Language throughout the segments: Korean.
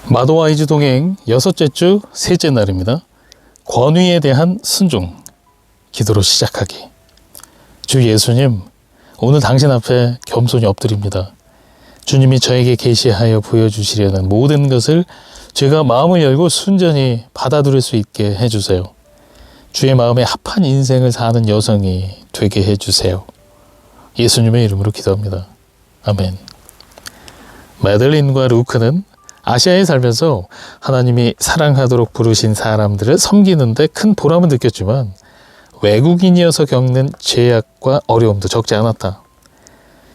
마도와이즈 동행 6째 주 3째 날입니다. 권위에 대한 순종, 기도로 시작하기. 주 예수님, 오늘 당신 앞에 겸손히 엎드립니다. 주님이 저에게 계시하여 보여주시려는 모든 것을 제가 마음을 열고 순전히 받아들일 수 있게 해주세요. 주의 마음에 합한 인생을 사는 여성이 되게 해주세요. 예수님의 이름으로 기도합니다. 아멘. 마들린과 루크는 아시아에 살면서 하나님이 사랑하도록 부르신 사람들을 섬기는데 큰 보람을 느꼈지만 외국인이어서 겪는 제약과 어려움도 적지 않았다.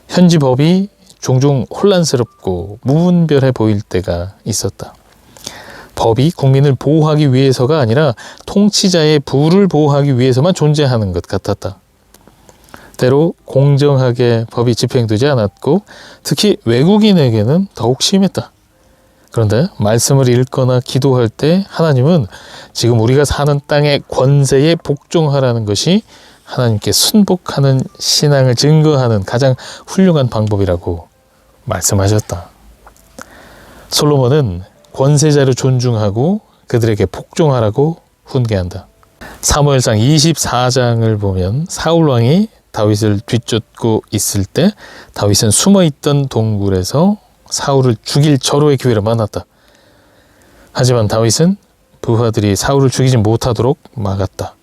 현지 법이 종종 혼란스럽고 무분별해 보일 때가 있었다. 법이 국민을 보호하기 위해서가 아니라 통치자의 부를 보호하기 위해서만 존재하는 것 같았다. 때로 공정하게 법이 집행되지 않았고 특히 외국인에게는 더욱 심했다. 그런데 말씀을 읽거나 기도할 때 하나님은 지금 우리가 사는 땅의 권세에 복종하라는 것이 하나님께 순복하는 신앙을 증거하는 가장 훌륭한 방법이라고 말씀하셨다. 솔로몬은 권세자를 존중하고 그들에게 복종하라고 훈계한다. 사무엘상 24장을 보면 사울왕이 다윗을 뒤쫓고 있을 때 다윗은 숨어있던 동굴에서 사울을 죽일 절호의 기회를 만났다. 하지만 다윗은 부하들이 사울을 죽이지 못하도록 막았다.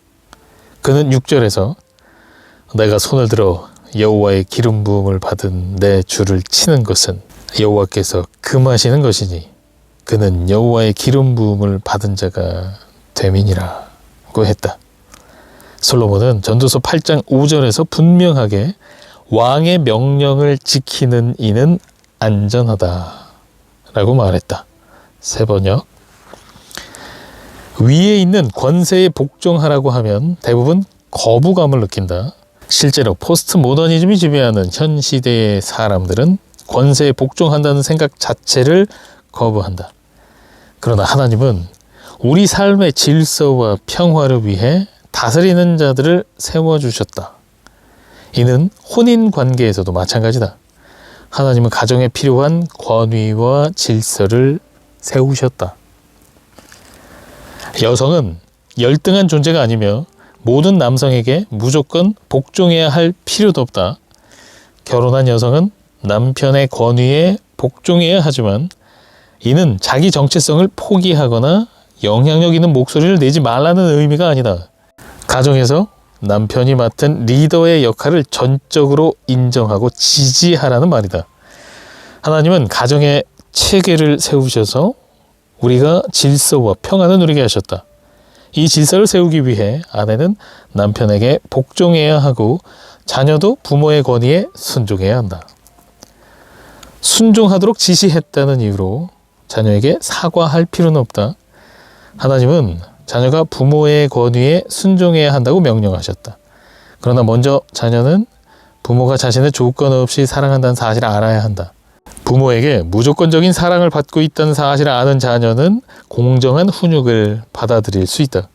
그는 6절에서 내가 손을 들어 여호와의 기름 부음을 받은 내 주를 치는 것은 여호와께서 금하시는 것이니 그는 여호와의 기름 부음을 받은 자가 됨이니라고 했다. 솔로몬은 전도서 8장 5절에서 분명하게 왕의 명령을 지키는 이는 안전하다 라고 말했다. 새 번역. 위에 있는 권세에 복종하라고 하면 대부분 거부감을 느낀다. 실제로 포스트 모더니즘이 지배하는 현 시대의 사람들은 권세에 복종한다는 생각 자체를 거부한다. 그러나 하나님은 우리 삶의 질서와 평화를 위해 다스리는 자들을 세워주셨다. 이는 혼인 관계에서도 마찬가지다. 하나님은 가정에 필요한 권위와 질서를 세우셨다. 여성은 열등한 존재가 아니며 모든 남성에게 무조건 복종해야 할 필요도 없다. 결혼한 여성은 남편의 권위에 복종해야 하지만 이는 자기 정체성을 포기하거나 영향력 있는 목소리를 내지 말라는 의미가 아니다. 가정에서 남편이 맡은 리더의 역할을 전적으로 인정하고 지지하라는 말이다. 하나님은 가정에 체계를 세우셔서 우리가 질서와 평안을 누리게 하셨다. 이 질서를 세우기 위해 아내는 남편에게 복종해야 하고 자녀도 부모의 권위에 순종해야 한다. 순종하도록 지시했다는 이유로 자녀에게 사과할 필요는 없다. 하나님은 자녀가 부모의 권위에 순종해야 한다고 명령하셨다. 그러나 먼저 자녀는 부모가 자신을 조건 없이 사랑한다는 사실을 알아야 한다. 부모에게 무조건적인 사랑을 받고 있다는 사실을 아는 자녀는 공정한 훈육을 받아들일 수 있다.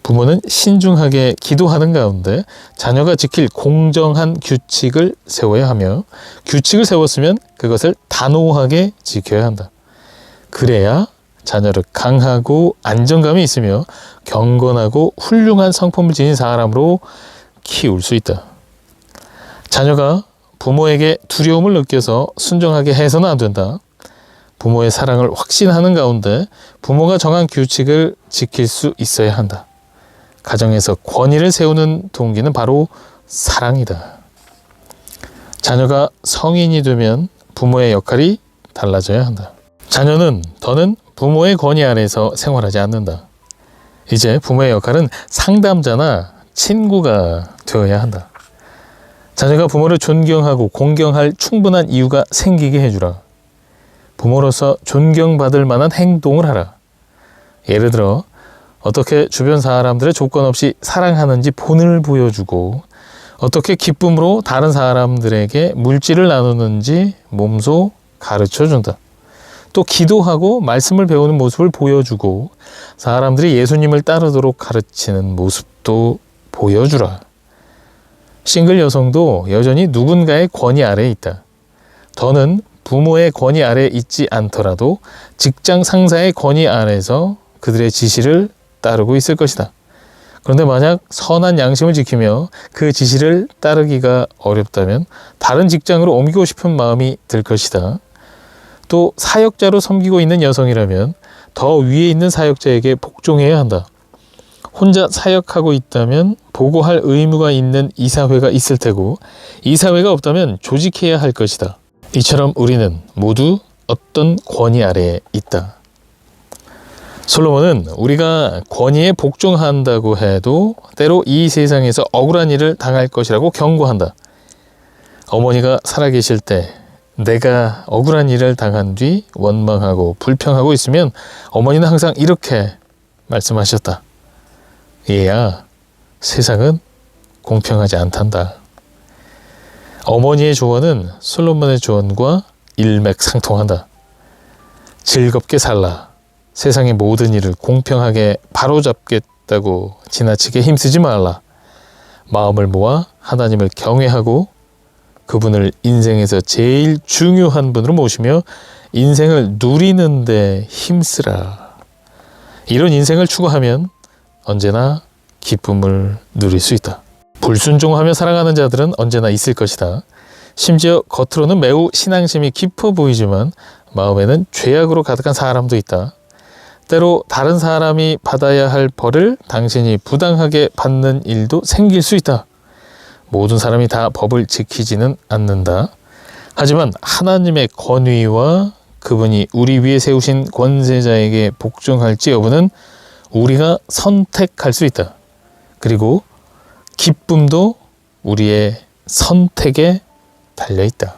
부모는 신중하게 기도하는 가운데 자녀가 지킬 공정한 규칙을 세워야 하며 규칙을 세웠으면 그것을 단호하게 지켜야 한다. 그래야 자녀를 강하고 안정감이 있으며 경건하고 훌륭한 성품을 지닌 사람으로 키울 수 있다. 자녀가 부모에게 두려움을 느껴서 순종하게 해서는 안 된다. 부모의 사랑을 확신하는 가운데 부모가 정한 규칙을 지킬 수 있어야 한다. 가정에서 권위를 세우는 동기는 바로 사랑이다. 자녀가 성인이 되면 부모의 역할이 달라져야 한다. 자녀는 더는 부모의 권위 아래에서 생활하지 않는다. 이제 부모의 역할은 상담자나 친구가 되어야 한다. 자녀가 부모를 존경하고 공경할 충분한 이유가 생기게 해주라. 부모로서 존경받을 만한 행동을 하라. 예를 들어 어떻게 주변 사람들의 조건 없이 사랑하는지 본을 보여주고 어떻게 기쁨으로 다른 사람들에게 물질을 나누는지 몸소 가르쳐준다. 또 기도하고 말씀을 배우는 모습을 보여주고 사람들이 예수님을 따르도록 가르치는 모습도 보여주라. 싱글 여성도 여전히 누군가의 권위 아래에 있다. 더는 부모의 권위 아래에 있지 않더라도 직장 상사의 권위 아래에서 그들의 지시를 따르고 있을 것이다. 그런데 만약 선한 양심을 지키며 그 지시를 따르기가 어렵다면 다른 직장으로 옮기고 싶은 마음이 들 것이다. 또 사역자로 섬기고 있는 여성이라면 더 위에 있는 사역자에게 복종해야 한다. 혼자 사역하고 있다면 보고할 의무가 있는 이사회가 있을 테고 이사회가 없다면 조직해야 할 것이다. 이처럼 우리는 모두 어떤 권위 아래에 있다. 솔로몬은 우리가 권위에 복종한다고 해도 때로 이 세상에서 억울한 일을 당할 것이라고 경고한다. 어머니가 살아계실 때 내가 억울한 일을 당한 뒤 원망하고 불평하고 있으면 어머니는 항상 이렇게 말씀하셨다. 얘야, 세상은 공평하지 않단다. 어머니의 조언은 솔로몬의 조언과 일맥상통한다. 즐겁게 살라. 세상의 모든 일을 공평하게 바로잡겠다고 지나치게 힘쓰지 말라. 마음을 모아 하나님을 경외하고 그분을 인생에서 제일 중요한 분으로 모시며 인생을 누리는데 힘쓰라. 이런 인생을 추구하면 언제나 기쁨을 누릴 수 있다. 불순종하며 살아가는 자들은 언제나 있을 것이다. 심지어 겉으로는 매우 신앙심이 깊어 보이지만 마음에는 죄악으로 가득한 사람도 있다. 때로 다른 사람이 받아야 할 벌을 당신이 부당하게 받는 일도 생길 수 있다. 모든 사람이 다 법을 지키지는 않는다. 하지만 하나님의 권위와 그분이 우리 위에 세우신 권세자에게 복종할지 여부는 우리가 선택할 수 있다. 그리고 기쁨도 우리의 선택에 달려 있다.